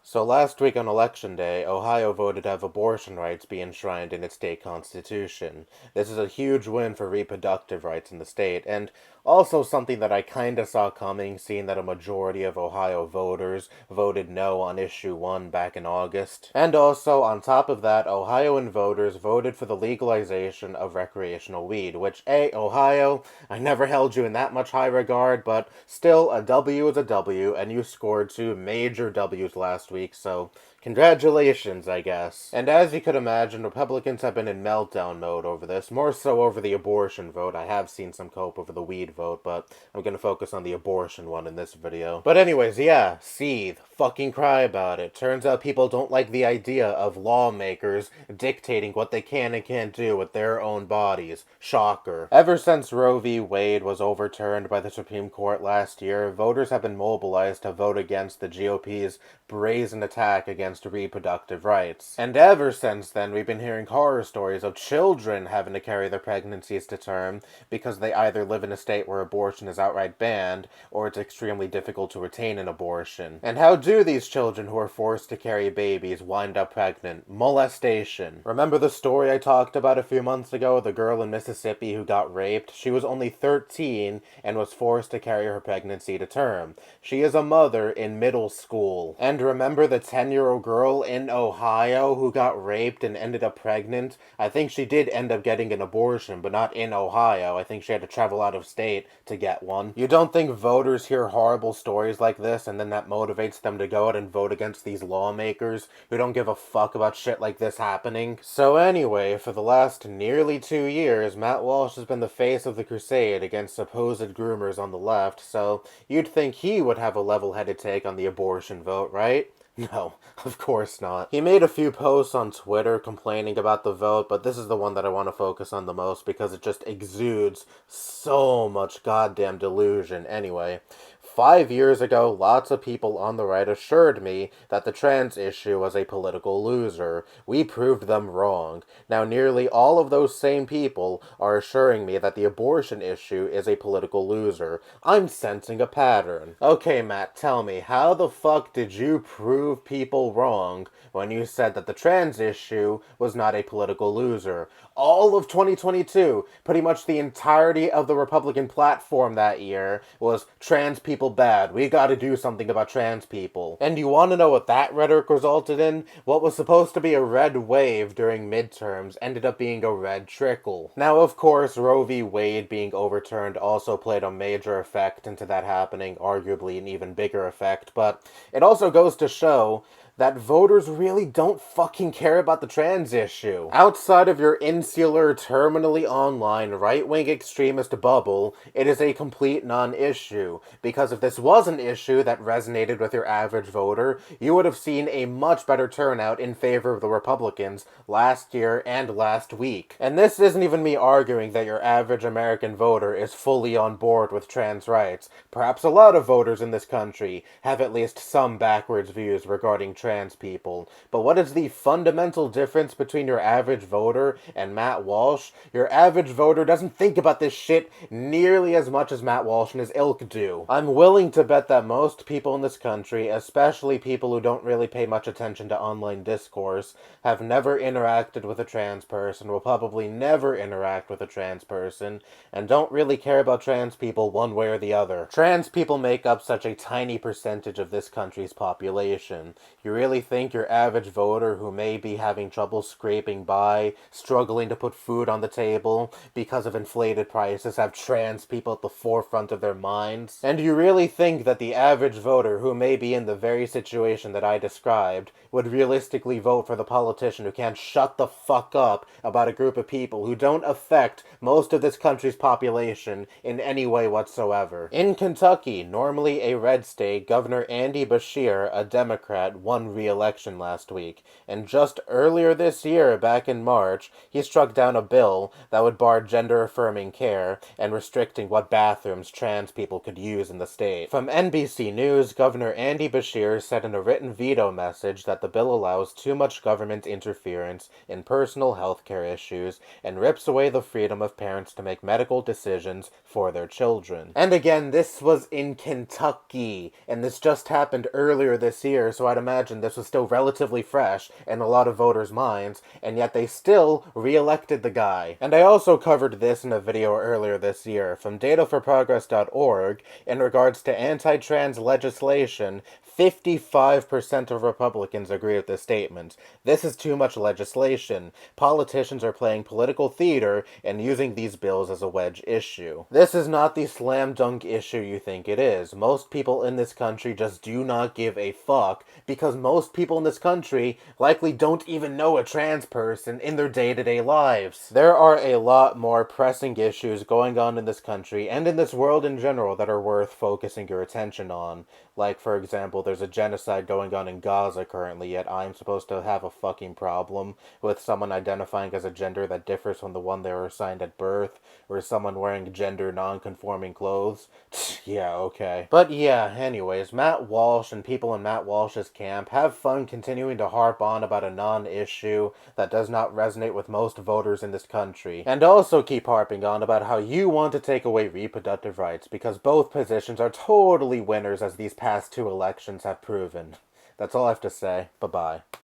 So last week on Election Day, Ohio voted to have abortion rights be enshrined in its state constitution. This is a huge win for reproductive rights in the state, and also something that I kinda saw coming, seeing that a majority of Ohio voters voted no on issue 1 back in August. And also, on top of that, Ohioan voters voted for the legalization of recreational weed, which, Ohio, I never held you in that much high regard, but still, a W is a W, and you scored 2 major W's last week, so congratulations, I guess. And as you could imagine, Republicans have been in meltdown mode over this, more so over the abortion vote. I have seen some cope over the weed vote, but I'm gonna focus on the abortion one in this video. But anyways, yeah, seethe. Fucking cry about it. Turns out people don't like the idea of lawmakers dictating what they can and can't do with their own bodies. Shocker. Ever since Roe v. Wade was overturned by the Supreme Court last year, voters have been mobilized to vote against the GOP's brazen attack against reproductive rights. And ever since then, we've been hearing horror stories of children having to carry their pregnancies to term because they either live in a state where abortion is outright banned, or it's extremely difficult to retain an abortion. And how do these children who are forced to carry babies wind up pregnant? Molestation. Remember the story I talked about a few months ago, the girl in Mississippi who got raped? She was only 13 and was forced to carry her pregnancy to term. She is a mother in middle school. And remember the 10-year-old girl in Ohio who got raped and ended up pregnant? I think she did end up getting an abortion, but not in Ohio. I think she had to travel out of state to get one. You don't think voters hear horrible stories like this and then that motivates them to go out and vote against these lawmakers who don't give a fuck about shit like this happening? So anyway, for the last nearly 2 years, Matt Walsh has been the face of the crusade against supposed groomers on the left, so you'd think he would have a level-headed take on the abortion vote, right? No, of course not. He made a few posts on Twitter complaining about the vote, but this is the one that I want to focus on the most because it just exudes so much goddamn delusion. Anyway, 5 years ago, lots of people on the right assured me that the trans issue was a political loser. We proved them wrong. Now nearly all of those same people are assuring me that the abortion issue is a political loser. I'm sensing a pattern. Okay, Matt, tell me, how the fuck did you prove people wrong when you said that the trans issue was not a political loser? All of 2022, pretty much the entirety of the Republican platform that year was trans people bad. We gotta do something about trans people. And you wanna know what that rhetoric resulted in? What was supposed to be a red wave during midterms ended up being a red trickle. Now, of course, Roe v. Wade being overturned also played a major effect into that happening, arguably an even bigger effect, but it also goes to show that voters really don't fucking care about the trans issue. Outside of your insular, terminally online, right-wing extremist bubble, it is a complete non-issue. Because if this was an issue that resonated with your average voter, you would have seen a much better turnout in favor of the Republicans last year and last week. And this isn't even me arguing that your average American voter is fully on board with trans rights. Perhaps a lot of voters in this country have at least some backwards views regarding trans people. But what is the fundamental difference between your average voter and Matt Walsh? Your average voter doesn't think about this shit nearly as much as Matt Walsh and his ilk do. I'm willing to bet that most people in this country, especially people who don't really pay much attention to online discourse, have never interacted with a trans person, will probably never interact with a trans person, and don't really care about trans people one way or the other. Trans people make up such a tiny percentage of this country's population. You really think your average voter who may be having trouble scraping by, struggling to put food on the table because of inflated prices, have trans people at the forefront of their minds? And you really think that the average voter who may be in the very situation that I described would realistically vote for the politician who can't shut the fuck up about a group of people who don't affect most of this country's population in any way whatsoever? In Kentucky, normally a red state, Governor Andy Beshear, a Democrat, won re-election last week, and just earlier this year, back in March, he struck down a bill that would bar gender-affirming care and restricting what bathrooms trans people could use in the state. From NBC News, Governor Andy Beshear said in a written veto message that the bill allows too much government interference in personal health care issues and rips away the freedom of parents to make medical decisions for their children. And again, this was in Kentucky, and this just happened earlier this year, so I'd imagine election, this was still relatively fresh in a lot of voters' minds, and yet they still re-elected the guy. And I also covered this in a video earlier this year from dataforprogress.org in regards to anti-trans legislation. 55% of Republicans agree with this statement. This is too much legislation. Politicians are playing political theater and using these bills as a wedge issue. This is not the slam dunk issue you think it is. Most people in this country just do not give a fuck, because most people in this country likely don't even know a trans person in their day-to-day lives. There are a lot more pressing issues going on in this country and in this world in general that are worth focusing your attention on. Like, for example, there's a genocide going on in Gaza currently, yet I'm supposed to have a fucking problem with someone identifying as a gender that differs from the one they were assigned at birth, or someone wearing gender non-conforming clothes. Yeah, okay. But yeah, anyways, Matt Walsh and people in Matt Walsh's camp have fun continuing to harp on about a non-issue that does not resonate with most voters in this country. And also keep harping on about how you want to take away reproductive rights, because both positions are totally winners, as these past two elections have proven. That's all I have to say. Bye-bye.